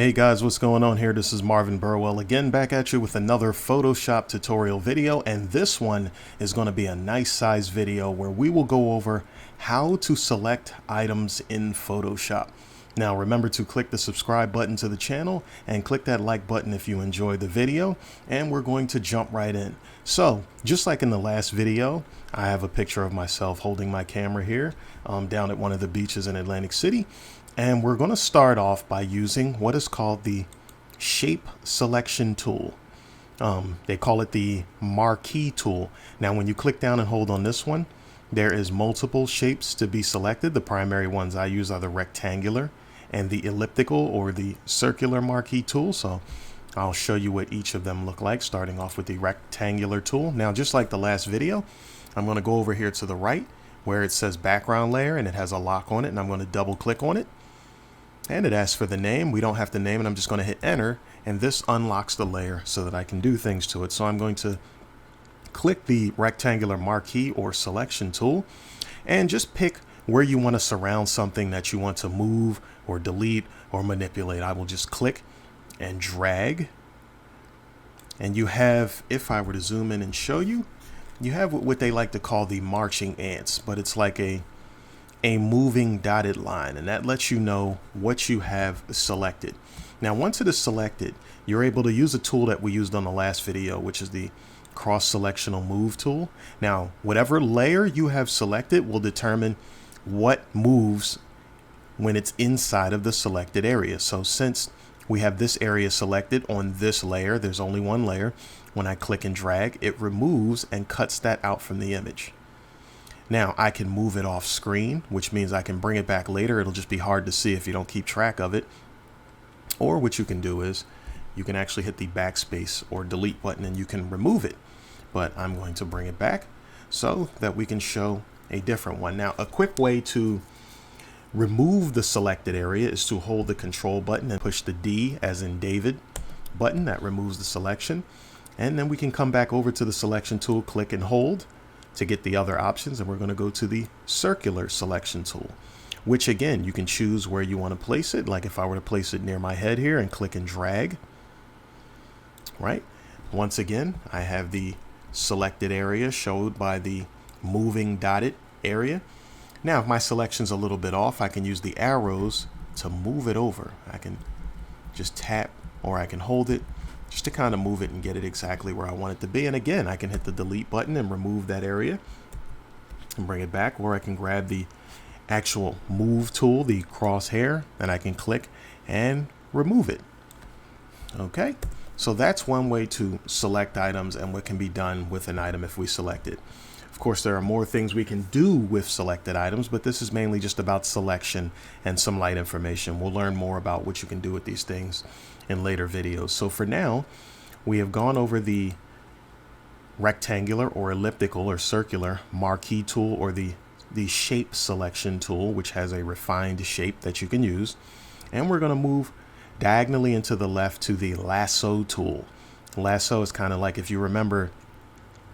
Hey guys, what's going on here? This is Marvin Burwell again, back at you with another Photoshop tutorial video, and this one is going to be a nice size video where we will go over how to select items in Photoshop. Now remember to click the subscribe button to the channel and click that like button if you enjoyed the video, and we're going to jump right in. So just like in the last video, I have a picture of myself holding my camera here down at one of the beaches in Atlantic City. And we're going to start off by using what is called the shape selection tool. They call it the marquee tool. Now, when you click down and hold on this one, there is multiple shapes to be selected. The primary ones I use are the rectangular and the elliptical or the circular marquee tool. So I'll show you what each of them look like, starting off with the rectangular tool. Now, just like the last video, I'm going to go over here to the right where it says background layer and it has a lock on it, and I'm going to double click on it. And it asks for the name. We don't have to name it. I'm just going to hit enter, and this unlocks the layer so that I can do things to it. So I'm going to click the rectangular marquee or selection tool and just pick where you want to surround something that you want to move or delete or manipulate. I will just click and drag, and you have, if I were to zoom in and show you, you have what they like to call the marching ants, but it's like a moving dotted line, and that lets you know what you have selected. Now, once it is selected, you're able to use a tool that we used on the last video, which is the cross selectional move tool. Now, whatever layer you have selected will determine what moves when it's inside of the selected area. So since we have this area selected on this layer, there's only one layer. When I click and drag, it removes and cuts that out from the image. Now I can move it off screen, which means I can bring it back later. It'll just be hard to see if you don't keep track of it. Or what you can do is you can actually hit the backspace or delete button and you can remove it. But I'm going to bring it back so that we can show a different one. Now, a quick way to remove the selected area is to hold the control button and push the D as in David button. That removes the selection. And then we can come back over to the selection tool, click and hold to get the other options, and we're going to go to the circular selection tool, which again, you can choose where you want to place it. Like if I were to place it near my head here and click and drag, right? Once again, I have the selected area showed by the moving dotted area. Now, if my selection's a little bit off, I can use the arrows to move it over. I can just tap, or I can hold it just to kind of move it and get it exactly where I want it to be. And again, I can hit the delete button and remove that area and bring it back, or I can grab the actual move tool, the crosshair, and I can click and remove it. Okay, so that's one way to select items and what can be done with an item if we select it. Of course, there are more things we can do with selected items, but this is mainly just about selection and some light information. We'll learn more about what you can do with these things in later videos. So for now, we have gone over the rectangular or elliptical or circular marquee tool, or the shape selection tool, which has a refined shape that you can use. And we're going to move diagonally into the left to the lasso tool. Lasso is kind of like, if you remember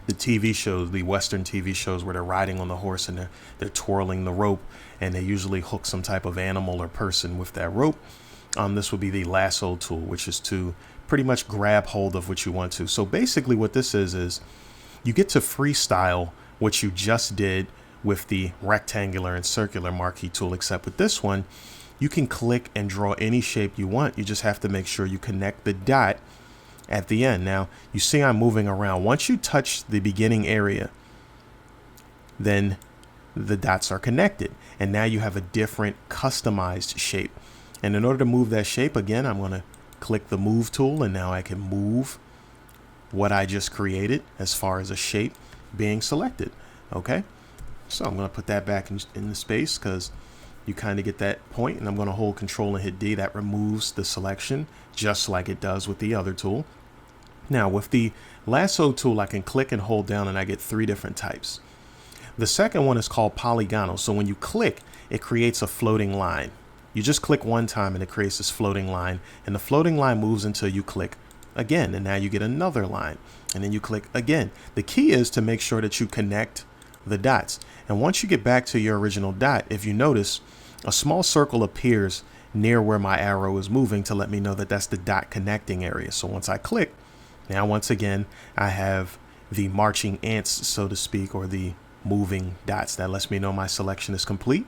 the TV shows, the Western TV shows where they're riding on the horse and they're twirling the rope, and they usually hook some type of animal or person with that rope. This would be the lasso tool, which is to pretty much grab hold of what you want to. So basically what this is you get to freestyle what you just did with the rectangular and circular marquee tool, except with this one, you can click and draw any shape you want. You just have to make sure you connect the dot at the end. Now, you see I'm moving around. Once you touch the beginning area, then the dots are connected, and now you have a different customized shape. And in order to move that shape, again, I'm going to click the move tool, and now I can move what I just created as far as a shape being selected. Okay, so I'm going to put that back in the space because you kind of get that point, and I'm going to hold control and hit D. That removes the selection just like it does with the other tool. Now with the lasso tool, I can click and hold down and I get three different types. The second one is called polygonal. So when you click, it creates a floating line. You just click one time and it creates this floating line, and the floating line moves until you click again, and now you get another line, and then you click again. The key is to make sure that you connect the dots. And once you get back to your original dot, if you notice, a small circle appears near where my arrow is moving to let me know that that's the dot connecting area. So once I click, now once again, I have the marching ants, so to speak, or the moving dots. That lets me know my selection is complete.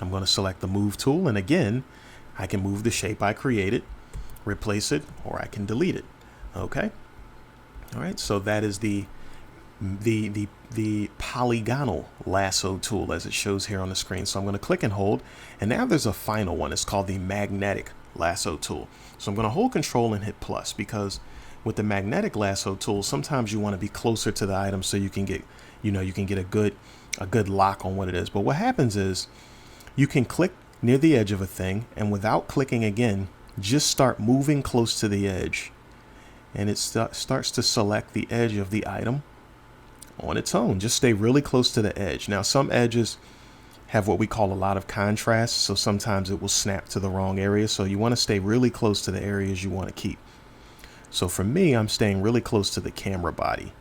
I'm going to select the move tool, and again, I can move the shape I created, replace it, or I can delete it. Okay. All right. So that is the polygonal lasso tool as it shows here on the screen. So I'm going to click and hold, and now there's a final one. It's called the magnetic lasso tool. So I'm going to hold Control and hit plus, because with the magnetic lasso tool, sometimes you want to be closer to the item so you can get, you can get a good lock on what it is. But what happens is you can click near the edge of a thing, and without clicking again, just start moving close to the edge, and it starts to select the edge of the item on its own. Just stay really close to the edge. Now, some edges have what we call a lot of contrast, so sometimes it will snap to the wrong area. So you want to stay really close to the areas you want to keep. So for me, I'm staying really close to the camera body.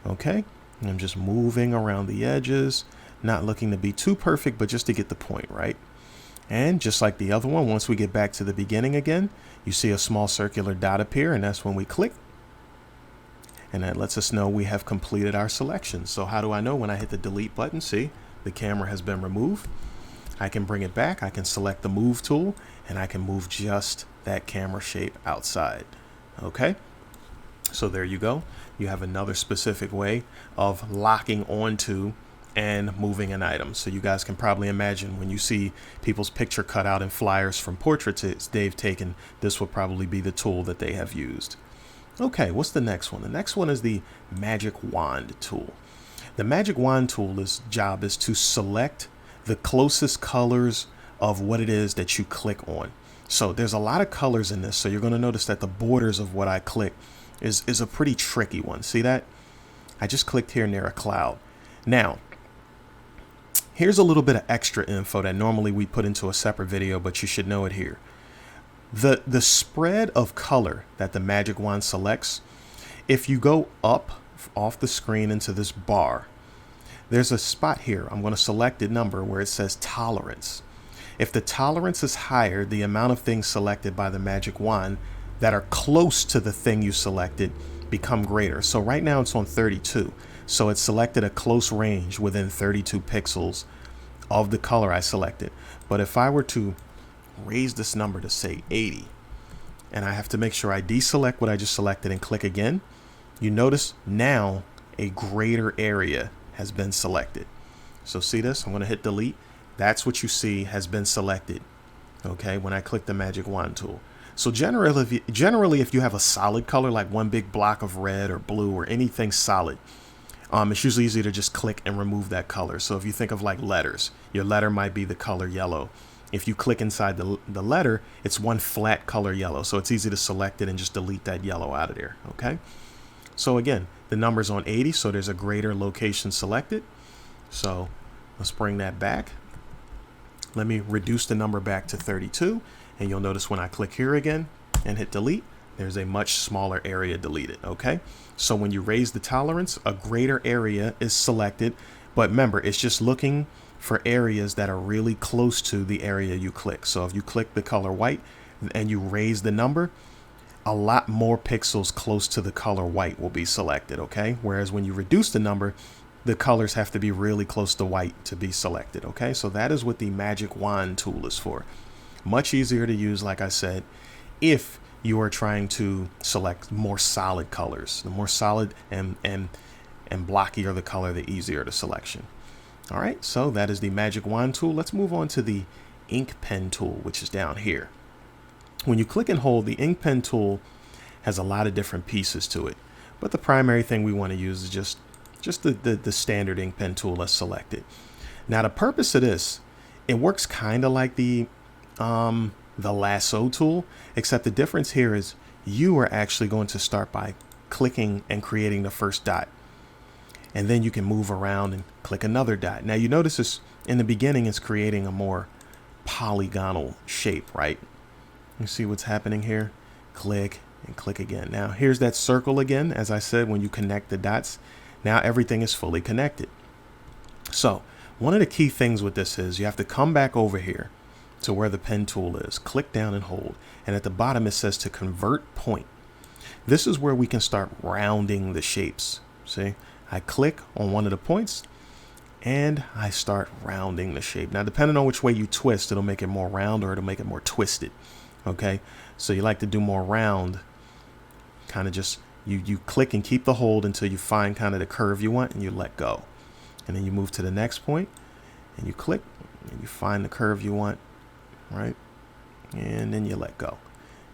Okay, and I'm just moving around the edges, not looking to be too perfect, but just to get the point right. And just like the other one, once we get back to the beginning again, you see a small circular dot appear, and that's when we click. And that lets us know we have completed our selection. So how do I know? When I hit the delete button, see, the camera has been removed. I can bring it back. I can select the move tool, and I can move just that camera shape outside. Okay, so there you go. You have another specific way of locking onto and moving an item. So you guys can probably imagine when you see people's picture cut out in flyers from portraits they've taken, this will probably be the tool that they have used. Okay, what's the next one? The next one is the magic wand tool. The magic wand tool's job is to select the closest colors of what it is that you click on. So there's a lot of colors in this, so you're going to notice that the borders of what I click is a pretty tricky one. See that? I just clicked here near a cloud. Now, here's a little bit of extra info that normally we put into a separate video, but you should know it here. The spread of color that the magic wand selects, if you go up off the screen into this bar, there's a spot here. I'm going to select a number where it says tolerance. If the tolerance is higher, the amount of things selected by the magic wand that are close to the thing you selected become greater. So right now it's on 32. So it selected a close range within 32 pixels of the color I selected. But if I were to raise this number to say 80, and I have to make sure I deselect what I just selected and click again, you notice now a greater area has been selected. So see this? I'm going to hit delete. That's what you see has been selected, okay, when I click the magic wand tool. So generally, if you have a solid color, like one big block of red or blue or anything solid, it's usually easy to just click and remove that color. So if you think of like letters, your letter might be the color yellow. If you click inside the letter, it's one flat color yellow. So it's easy to select it and just delete that yellow out of there, okay? So again, the number's on 80, so there's a greater location selected. So let's bring that back. Let me reduce the number back to 32, and you'll notice when I click here again and hit delete, there's a much smaller area deleted, okay? So when you raise the tolerance, a greater area is selected, but remember, it's just looking for areas that are really close to the area you click. So if you click the color white and you raise the number, a lot more pixels close to the color white will be selected, okay? Whereas when you reduce the number, the colors have to be really close to white to be selected, okay? So that is what the magic wand tool is for. Much easier to use, like I said, if you are trying to select more solid colors. The more solid and blockier the color, the easier the selection. All right, so that is the magic wand tool. Let's move on to the ink pen tool, which is down here. When you click and hold, the ink pen tool has a lot of different pieces to it, but the primary thing we want to use is just the standard ink pen tool. Let's select it. Now the purpose of this, it works kind of like the lasso tool, except the difference here is you are actually going to start by clicking and creating the first dot, and then you can move around and click another dot. Now you notice this in the beginning, it's creating a more polygonal shape, right? You see what's happening here? Click and click again. Now here's that circle again. As I said, when you connect the dots, now everything is fully connected. So one of the key things with this is you have to come back over here to where the pen tool is. Click down and hold. And at the bottom, it says to convert point. This is where we can start rounding the shapes. See, I click on one of the points and I start rounding the shape. Now, depending on which way you twist, it'll make it more round or it'll make it more twisted. Okay, so you like to do more round, kind of just you click and keep the hold until you find kind of the curve you want, and you let go. And then you move to the next point and you click and you find the curve you want, right? And then you let go.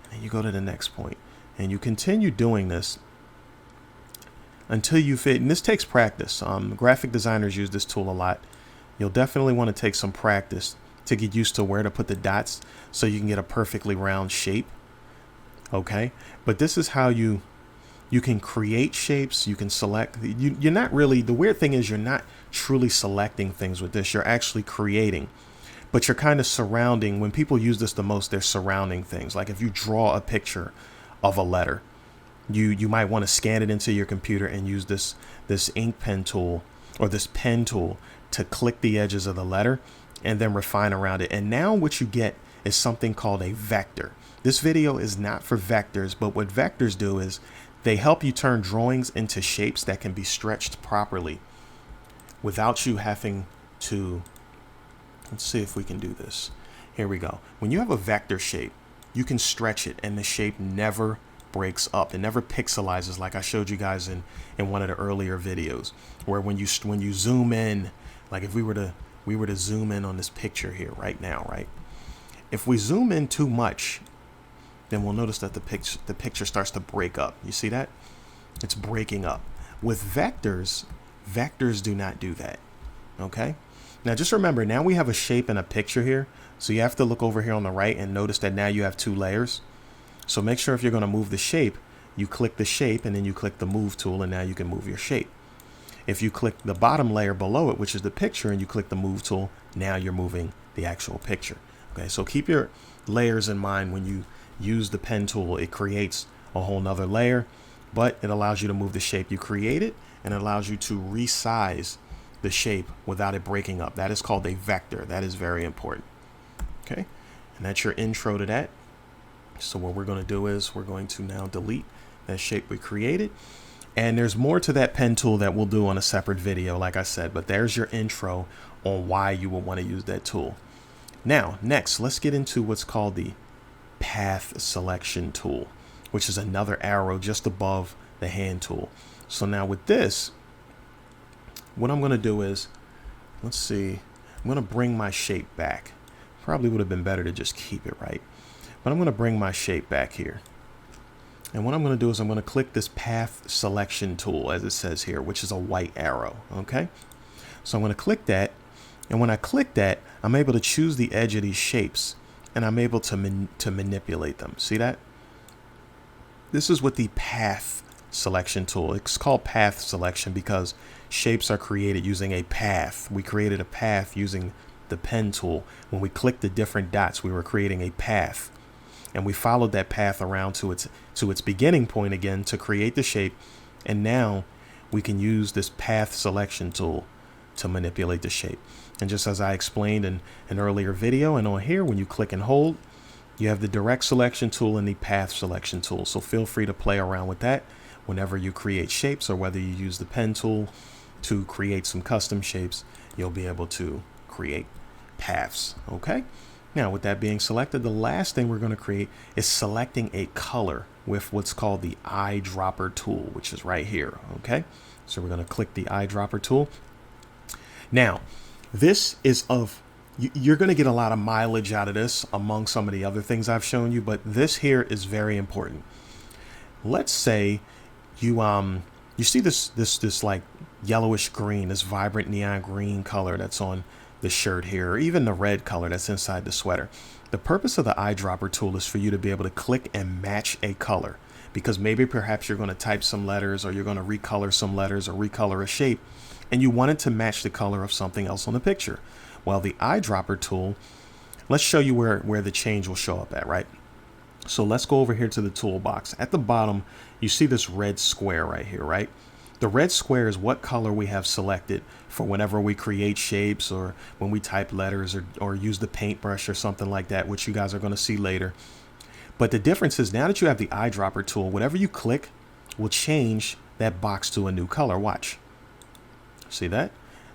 And then you go to the next point and you continue doing this until you fit. And this takes practice. Graphic designers use this tool a lot. You'll definitely want to take some practice to get used to where to put the dots so you can get a perfectly round shape. Okay, but this is how you can create shapes. You can select. You're not really, the weird thing is you're not truly selecting things with this. You're actually creating, but you're kind of surrounding. When people use this the most, they're surrounding things. Like if you draw a picture of a letter, you might want to scan it into your computer and use this ink pen tool or this pen tool to click the edges of the letter and then refine around it. And now what you get is something called a vector. This video is not for vectors, but what vectors do is they help you turn drawings into shapes that can be stretched properly without you having to. Let's see if we can do this. Here we go. When you have a vector shape, you can stretch it and the shape never breaks up. It never pixelizes, like I showed you guys in one of the earlier videos, where when you zoom in, like if we were to zoom in on this picture here right now, right? If we zoom in too much, then we'll notice that the picture starts to break up. You see that? It's breaking up. With vectors do not do that. Okay? Now just remember, now we have a shape and a picture here. So you have to look over here on the right and notice that now you have two layers. So make sure if you're going to move the shape, you click the shape and then you click the move tool, and now you can move your shape. If you click the bottom layer below it, which is the picture, and you click the move tool, now you're moving the actual picture. Okay, so keep your layers in mind when you use the pen tool. It creates a whole nother layer, but it allows you to move the shape you created, and it allows you to resize the shape without it breaking up. That is called a vector. That is very important. Okay, and that's your intro to that. So what we're going to do is we're going to now delete that shape we created. And there's more to that pen tool that we'll do on a separate video, like I said, but there's your intro on why you will want to use that tool. Now, next, let's get into what's called the path selection tool, which is another arrow just above the hand tool. So now with this, what I'm going to do is, let's see, I'm going to bring my shape back. Probably would have been better to just keep it right. But I'm going to bring my shape back here. And what I'm going to do is I'm going to click this path selection tool, as it says here, which is a white arrow. Okay. So I'm going to click that. And when I click that, I'm able to choose the edge of these shapes, and I'm able to manipulate them. See that? This is what the path selection tool. It's called path selection because shapes are created using a path. We created a path using the pen tool. When we clicked the different dots, we were creating a path. And we followed that path around to its beginning point again to create the shape. And now we can use this path selection tool to manipulate the shape. And just as I explained in an earlier video and on here, when you click and hold, you have the direct selection tool and the path selection tool. So feel free to play around with that whenever you create shapes, or whether you use the pen tool to create some custom shapes, you'll be able to create paths. Okay. Now, with that being selected, the last thing we're going to create is selecting a color with what's called the eyedropper tool, which is right here. Okay, so we're going to click the eyedropper tool. Now, this is you're going to get a lot of mileage out of this among some of the other things I've shown you, but this here is very important. Let's say you see this like yellowish green, this vibrant neon green color that's on the shirt here, or even the red color that's inside the sweater. The purpose of the eyedropper tool is for you to be able to click and match a color, because maybe perhaps you're going to type some letters, or you're going to recolor some letters, or recolor a shape, and you want it to match the color of something else on the picture. Well, the eyedropper tool, let's show you where the change will show up at, right? So let's go over here to the toolbox. At the bottom, you see this red square right here, right? The red square is what color we have selected for whenever we create shapes or when we type letters or use the paintbrush or something like that, which you guys are going to see later. But the difference is now that you have the eyedropper tool, whatever you click will change that box to a new color. Watch. See that?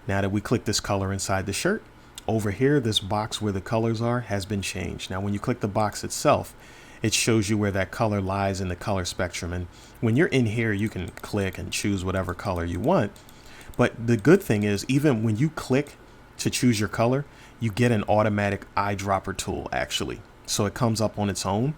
Now that we click this color inside the shirt, over here, this box where the colors are has been changed. Now, when you click the box itself, it shows you where that color lies in the color spectrum. And when you're in here, you can click and choose whatever color you want. But the good thing is, even when you click to choose your color, you get an automatic eyedropper tool actually. So it comes up on its own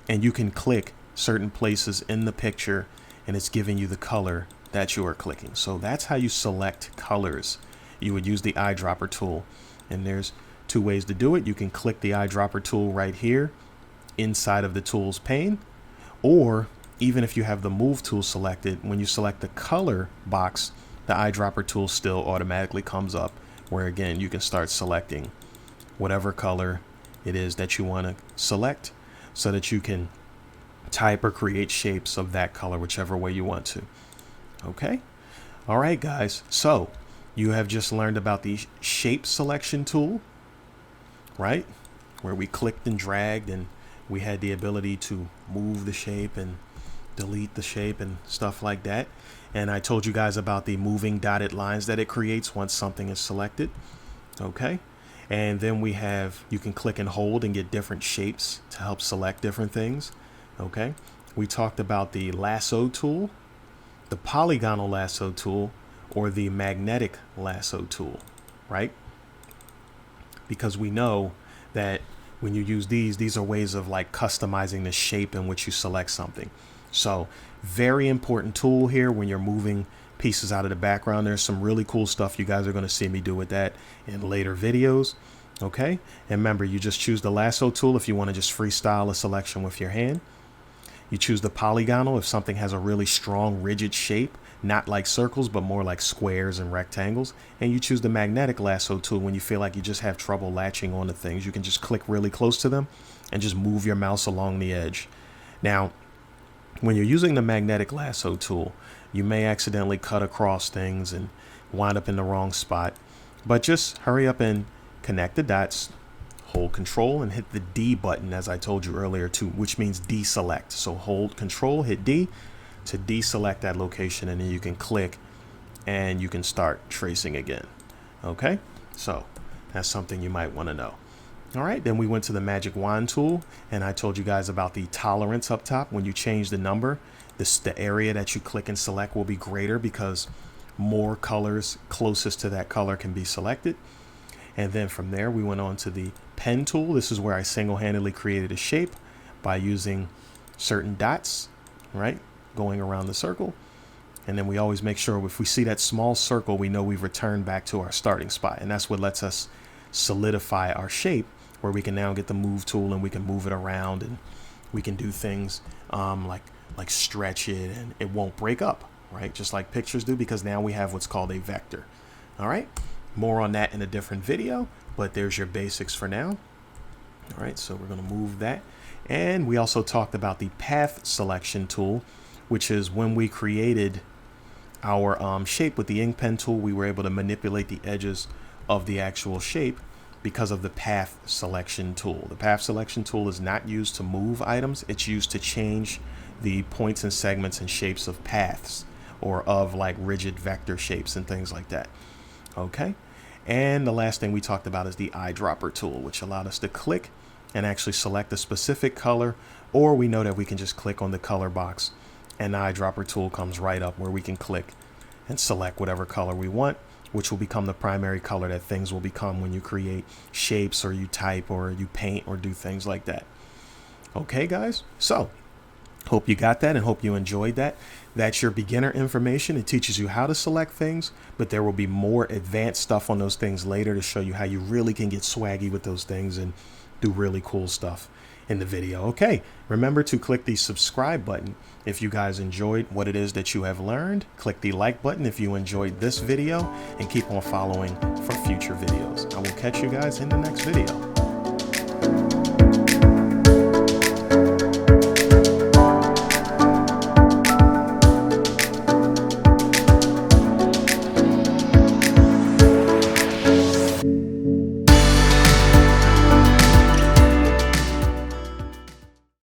and you can click certain places in the picture and it's giving you the color that you are clicking. So that's how you select colors. You would use the eyedropper tool, and there's two ways to do it. You can click the eyedropper tool right here inside of the tools pane, or even if you have the move tool selected, when you select the color box, the eyedropper tool still automatically comes up, where again you can start selecting whatever color it is that you want to select so that you can type or create shapes of that color whichever way you want to. Okay, all right guys, so you have just learned about the shape selection tool, right, where we clicked and dragged and we had the ability to move the shape and delete the shape and stuff like that. And I told you guys about the moving dotted lines that it creates once something is selected. Okay. And then we have, you can click and hold and get different shapes to help select different things. Okay. We talked about the lasso tool, the polygonal lasso tool, or the magnetic lasso tool, right? Because we know that when you use these are ways of like customizing the shape in which you select something. So very important tool here when you're moving pieces out of the background. There's some really cool stuff you guys are going to see me do with that in later videos. Okay. And remember, you just choose the lasso tool if you want to just freestyle a selection with your hand. You choose the polygonal if something has a really strong, rigid shape, not like circles, but more like squares and rectangles. And you choose the magnetic lasso tool when you feel like you just have trouble latching onto things. You can just click really close to them and just move your mouse along the edge. Now, when you're using the magnetic lasso tool, you may accidentally cut across things and wind up in the wrong spot, but just hurry up and connect the dots, hold control and hit the D button, as I told you earlier too, which means deselect. So hold control, hit D to deselect that location, and then you can click and you can start tracing again. Okay, so that's something you might want to know. All right, then we went to the magic wand tool, and I told you guys about the tolerance up top. When you change the number, the area that you click and select will be greater because more colors closest to that color can be selected. And then from there, we went on to the pen tool. This is where I single-handedly created a shape by using certain dots, right, going around the circle. And then we always make sure if we see that small circle, we know we've returned back to our starting spot. And that's what lets us solidify our shape, where we can now get the move tool and we can move it around and we can do things like stretch it and it won't break up, right? Just like pictures do, because now we have what's called a vector. All right, more on that in a different video, but there's your basics for now. All right, so we're going to move that. And we also talked about the path selection tool, which is when we created our shape with the ink pen tool, we were able to manipulate the edges of the actual shape because of the path selection tool. The path selection tool is not used to move items. It's used to change the points and segments and shapes of paths, or of like rigid vector shapes and things like that. Okay. And the last thing we talked about is the eyedropper tool, which allowed us to click and actually select a specific color, or we know that we can just click on the color box and the eyedropper tool comes right up where we can click and select whatever color we want, which will become the primary color that things will become when you create shapes or you type or you paint or do things like that. Okay, guys, so hope you got that and hope you enjoyed that. That's your beginner information. It teaches you how to select things, but there will be more advanced stuff on those things later to show you how you really can get swaggy with those things and do really cool stuff in the video. Okay, remember to click the subscribe button if you guys enjoyed what it is that you have learned. Click the like button if you enjoyed this video, and keep on following for future videos. I will catch you guys in the next video.